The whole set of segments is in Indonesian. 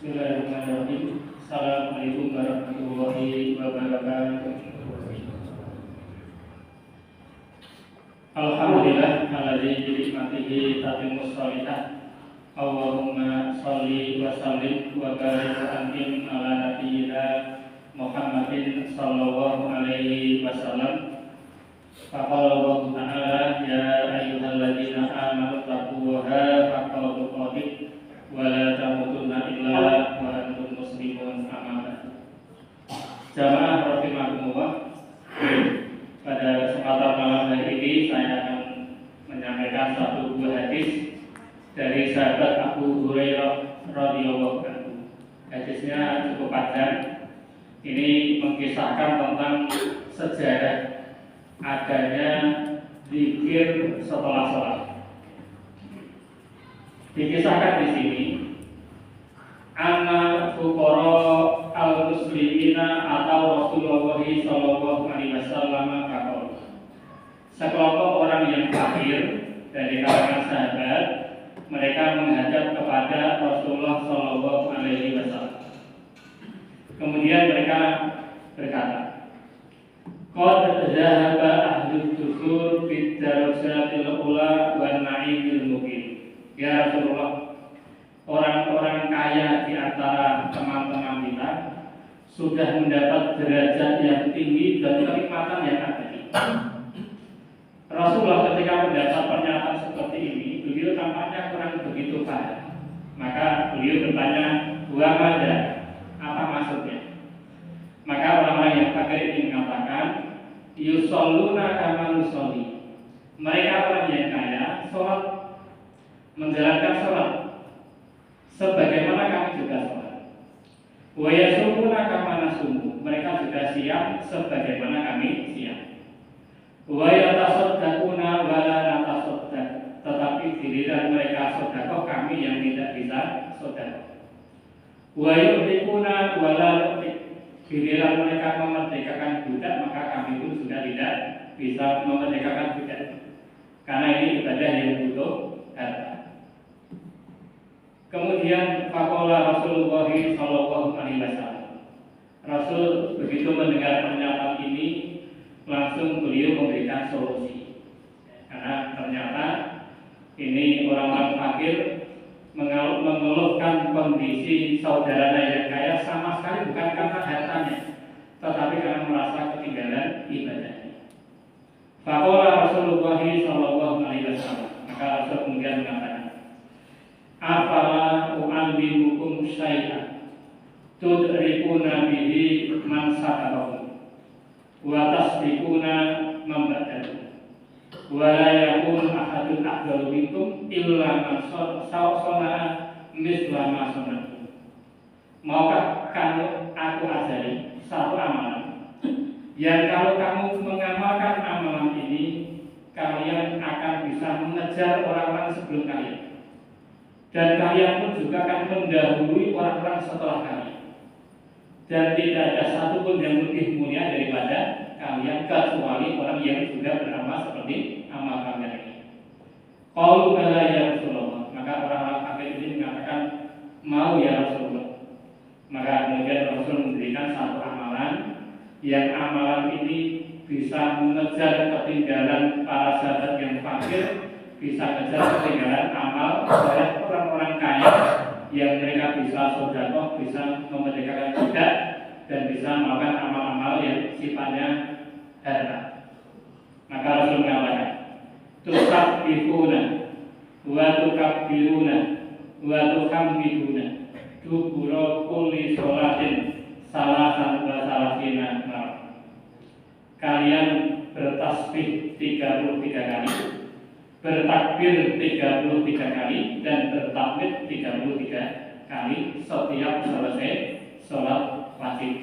Bismillahirrahmanirrahim. Assalamualaikum warahmatullahi wabarakatuh. Alhamdulillah alladzi bi nikmatihi tatimmus shalihat. Allahumma shalli wa sallim wa barik wa an'im ala nabiyyina Muhammadin sallallahu alaihi wasallam. Faqala Allah Ta'ala ya ayyuhalladzina amanu taqullaha haqqa tuqatih wa la tamutunna illa wa antum muslimun. Amma ba'du. Jamaah rahimakumullah, pada kesempatan malam hari ini saya akan menyampaikan satu buah hadis dari sahabat Abu Hurairah radhiyallahu anhu. Hadisnya cukup panjang. Ini mengisahkan tentang sejarah adanya zikir setelah sholat. Dikisahkan di sini, anna fuqara al-muslimina atau Rasulullah sallallahu alaihi wasallam kata, sekelompok orang yang fakir dari kalangan sahabat, mereka menghadap kepada Rasulullah sallallahu alaihi wasallam. Kemudian mereka berkata, qad zahaba ahlud dusur bid darajatil ula wan na'imil muqim. Ya Rasulullah, orang-orang kaya di antara teman-teman kita sudah mendapat derajat yang tinggi dan kenikmatan yang abadi. Rasulullah ketika mendapat pernyataan seperti ini, beliau tampaknya kurang begitu paham. Maka beliau bertanya, "Wa madza?" Apa maksudnya? Maka orang-orang yang fakir ini mengatakan, "Yusalluna kama nusalli." Mereka orang yang kaya sholat, menjalankan sholat sebagaimana kami juga sholat. Wa yasumuna kama nasumu. Mereka juga siap sebagaimana kami siap. Wa yatasaddaquna wa la natasaddaq. Tetapi giliran mereka sedekah, kami yang tidak bisa sedekah. Wa yu'tikuna wa la nu'tik. Giliran mereka memerdekakan budak, maka kami pun juga tidak bisa memerdekakan budak. Karena ini ibadah yang butuh harta. Kemudian faqala Rasulullah sallallahu alaihi wasallam. Rasul begitu mendengar pernyataan ini, langsung beliau memberikan solusi. Karena ternyata ini orang-orang fakir mengeluhkan kondisi saudaranya yang kaya sama sekali bukan karena hartanya, tetapi karena merasa ketinggalan ibadahnya. Faqala Rasulullah sallallahu alaihi wasallam. Maka Rasul kemudian mengatakan, afala u'allimukum syai'an tudrikuna bihi man sabaqakum wa tasbiquna man ba'dakum wa la yakun ahadun afdalu minkum illa man sana'a mithla ma sana'tum. Maukah kamu aku ajari satu amalan yang kalau kamu mengamalkan amalan ini, kalian akan bisa mengejar orang-orang sebelum kalian, dan kalian pun juga akan mendahului orang-orang setelah kalian, dan tidak ada satupun yang lebih mulia daripada kalian kecuali orang yang juga beramal seperti amal kalian ini. Qalu bala ya Rasulullah. Maka orang-orang kafir ini mengatakan, mau ya Rasulullah. Maka kemudian Rasul memberikan satu amalan yang amalan ini bisa mengejar ketinggalan para sahabat yang fakir, bisa kejar ketinggalan amal oleh orang-orang kaya yang mereka bisa sedekah, bisa memerdekakan budak, dan bisa melakukan amal-amal yang sifatnya harta. Maka Rasul mengatakan, tusabbihuna wa tukabbiruna wa tuhamiduna dubura kulli sholatin salasan wa salasina mar. Kalian bertasbih 33 kali, bertakbir 33 kali, dan bertahmid 33 kali setiap selesai sholat wajib.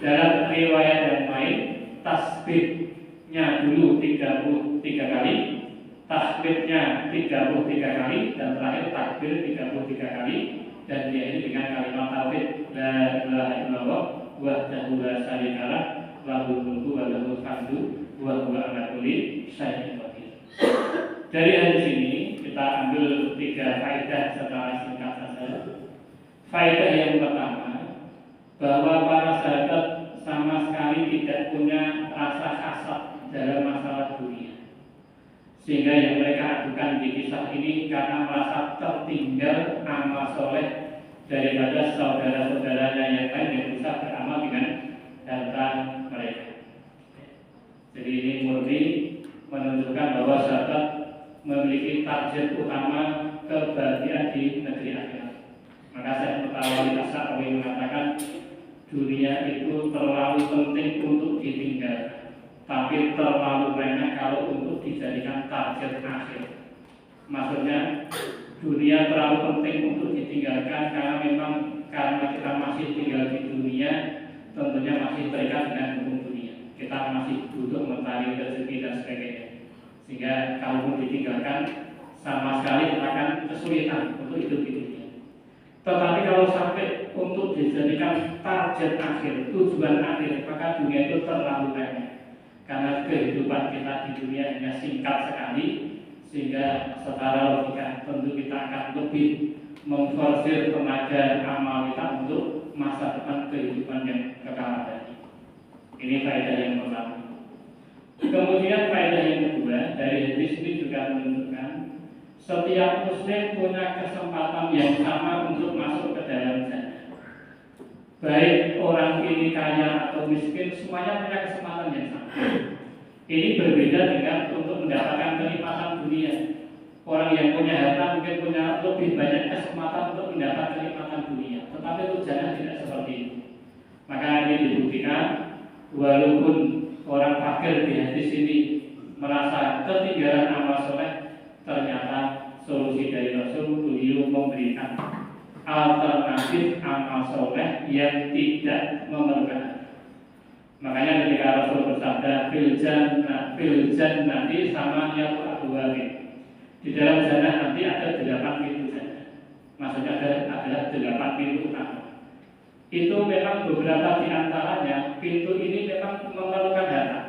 Dalam riwayat yang lain, tasbihnya dulu 33 kali, tahmidnya 33 kali, dan terakhir takbir 33 kali, dan dia ini dengan kalimat tauhid la ilaha illallah wahdahu la syarikalah lahul mulku wa lahul hamdu wa huwa ala kulli syai'in qadir. Dari hadis ini kita ambil 3 faedah secara singkat saja. Faedah yang pertama, bahwa para sahabat sama sekali tidak punya rasa hasad dalam masalah dunia, sehingga yang mereka adukan di kisah ini karena merasa tertinggal amal soleh daripada saudara-saudaranya yang lain yang bisa beramal dengan harta mereka. Jadi ini murni menunjukkan bahwa sahabat memiliki target utama kebahagiaan di negeri akhirat. Maka saya Mutawalli Tasawwi mengatakan dunia itu terlalu penting untuk ditinggalkan, tapi terlalu remeh kalau untuk dijadikan target akhir. Maksudnya dunia terlalu penting untuk ditinggalkan karena kita masih tinggal di dunia, tentunya masih terikat dengan hukum dunia. Kita masih butuh mencari rezeki dan sebagainya. Sehingga kalau ditinggalkan sama sekali akan kesulitan untuk hidup di dunia. Tetapi kalau sampai untuk dijadikan target akhir, tujuan akhir, maka dunia itu terlalu remeh. Karena kehidupan kita di dunia hanya singkat sekali, sehingga secara logika tentu kita akan lebih memforsir tenaga amal kita untuk masa depan kehidupan yang kekal tadi. Ini faedah yang pertama. Kemudian faedah yang kedua dari hadis ini juga menunjukkan setiap muslim punya kesempatan yang sama untuk masuk ke dalam jannah. Baik orang ini kaya atau miskin, semuanya punya kesempatan yang sama. Ini berbeda dengan untuk mendapatkan kenikmatan dunia. Orang yang punya harta mungkin punya lebih banyak kesempatan untuk mendapat kenikmatan dunia, tetapi untuk jannah tidak seperti itu. Maka ini dibuktikan, walaupun orang fakir di hadis ini merasa ketinggalan amal soleh, ternyata solusi dari Rasul beliau memberikan alternatif amal soleh yang tidak memerlukan. Makanya ketika Rasul bersabda fil jannati samaniyatu abwabin, di dalam jannah nanti ada 8 pintu jannah. Maksudnya adalah 8 pintu utama. Itu memang beberapa di antaranya pintu ini memang memerlukan harta.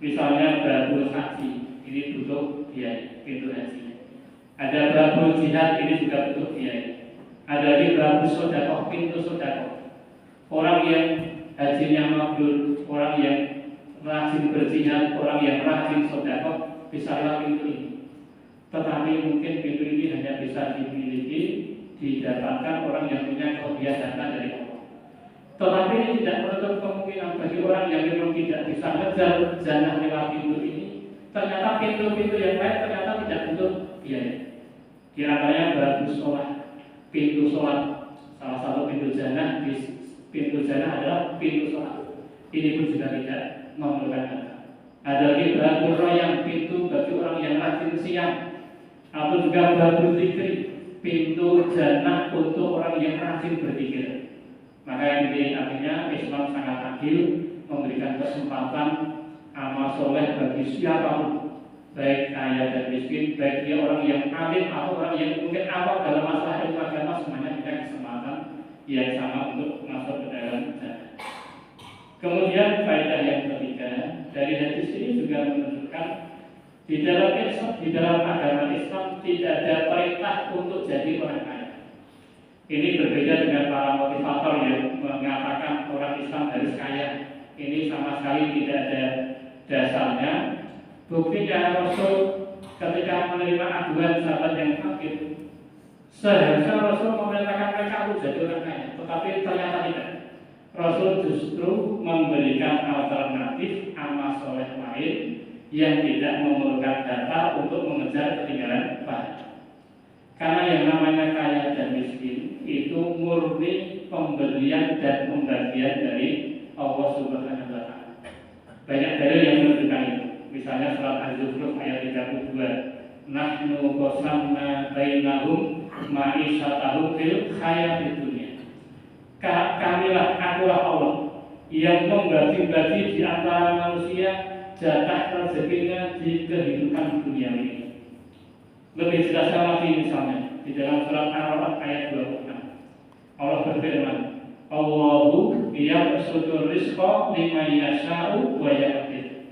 Misalnya babul haji, ini butuh biaya, pintu haji. Ada babul jihad, ini juga butuh biaya. Ada lagi babul sodakoh, pintu sodakoh. Orang yang hajinya mabrur, orang yang rajin berjihad, orang yang rajin sodakoh bisa lewat pintu ini. Tetapi mungkin pintu ini hanya bisa dimiliki, didapatkan orang yang punya kelebihan harta dari Allah. Tetapi ini tidak menutup kemungkinan bagi orang yang memang tidak bisa ngejar jannah lewat pintu ini. Ternyata pintu-pintu yang lain ternyata tidak butuh biaya. Di antaranya bagus sholat, pintu sholat, salah satu pintu jannah adalah pintu sholat. Ini pun juga tidak memerlukan harta. Ada lagi babul royang, pintu bagi orang yang rajin siang, atau juga babul zikri, pintu jannah untuk orang yang rajin berzikir. Maka ini artinya Islam sangat adil, memberikan kesempatan amal soleh bagi siapapun, baik kaya dan miskin, baik dia orang yang alim atau orang yang mungkin awam dalam masalah ilmu agama, semuanya punya kesempatan yang sama untuk masuk ke dalam jannah. Kemudian faedah yang ketiga dari hadis ini juga menunjukkan di dalam agama Islam tidak ada perintah untuk jadi orang kaya. Ini berbeda dengan para motivator yang mengatakan orang Islam harus kaya. Ini sama sekali tidak ada dasarnya. Buktinya Rasul ketika menerima aduan sahabat yang fakir, seharusnya Rasul memerintahkan mereka untuk jadi orang kaya, tetapi ternyata tidak. Rasul justru memberikan alternatif amal soleh lain yang tidak memerlukan data untuk mengejar ketinggalan pahala. Karena yang namanya kaya dan miskin itu murni pemberian dan pembagian dari Allah Subhanahu wa Ta'ala. Banyak dalil yang menunjukkan itu. Misalnya surat Az-Zukhruf ayat 32, nahnu qasamna bainahum ma'isyatahum fil hayatid dunya. Akulah Allah yang membagi-bagi di antara manusia jatah rezekinya di kehidupan dunia ini. Lebih jelasnya lagi misalnya di dalam surat Ar-Ra'd ayat 26, Allah berfirman, Allahu yabsutur rizqa liman yasha'u wa yaqdir.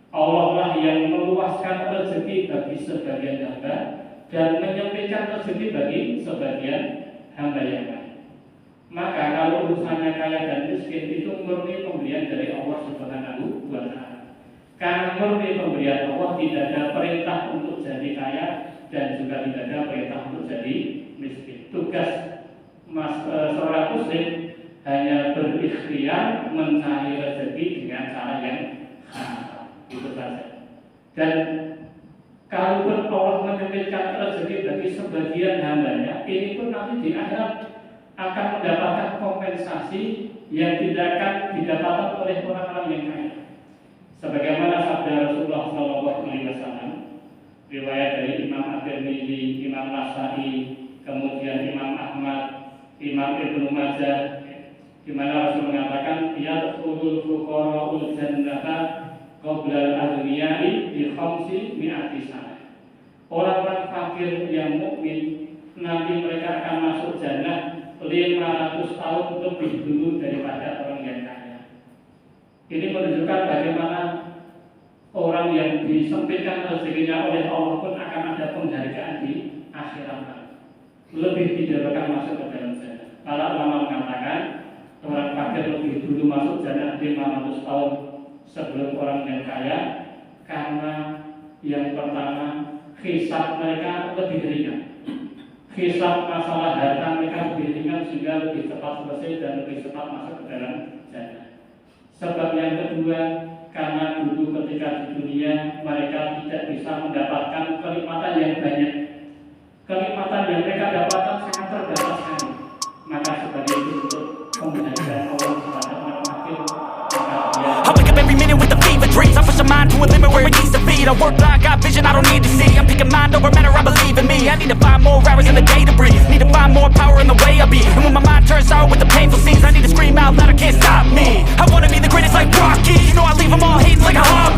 Allah lah yang meluaskan rezeki bagi sebagian hamba dan menyempitkan rezeki bagi sebagian hamba yang lain. Maka kalau urusannya kaya dan miskin itu murni pemberian dari Allah Subhanahu wa Ta'ala. Karena murni pemberian Allah, tidak ada perintah untuk jadi kaya dan juga tidak ada perintah untuk jadi miskin. Tugas seorang muslim hanya berikhtiar mencari rezeki dengan cara yang halal, itu saja. Dan kalaupun Allah menyempitkan rezeki bagi sebagian hambanya, ini pun nanti di akhirat akan mendapatkan kompensasi yang tidak akan didapatkan oleh orang-orang yang kaya. Sebagaimana sabda Rasulullah SAW, riwayat dari Imam At-Tirmidzi, Imam Nasa'i, kemudian Imam Ahmad, Imam Ibnu Majah, di mana Rasul mengatakan yadkhulul fuqara'ul jannata qabla al-aghniyai bi khamsi mi'ati sanah. Orang-orang fakir yang mukmin nanti mereka akan masuk jannah 500 tahun lebih dulu daripada orang yang kaya. Ini menunjukkan bagaimana orang yang disempitkan rezekinya oleh Allah pun akan ada penghargaan di akhirat. Lebih didahulukan masuk ke dalam jannah. Para ulama mengatakan orang fakir lebih dulu masuk jannah 500 tahun sebelum orang yang kaya, karena yang pertama hisab mereka lebih ringan. Hisab masalah harta mereka lebih ringan sehingga lebih cepat selesai dan lebih cepat masuk ke dalam jannah. Sebab yang kedua, karena dulu ketika di dunia mereka tidak bisa mendapatkan kenikmatan yang banyak. Kenikmatan yang mereka dapatkan sangat terbatas sekali. Maka sebagai bentuk penghargaan Allah kepada orang fakir, I wake up every minute with the fever dreams. I push my mind to a limit where it needs to be. I work blind, got vision I don't need to see. I'm picking mind over matter, I believe in me. I need to find more hours in the day to breathe. Need to find more power in the way I be. And when my mind turns sour with the painful scenes, I need to scream out loud, I can't stop me. I wanna be the greatest like Rocky. You know I leave them all hating like a hobby.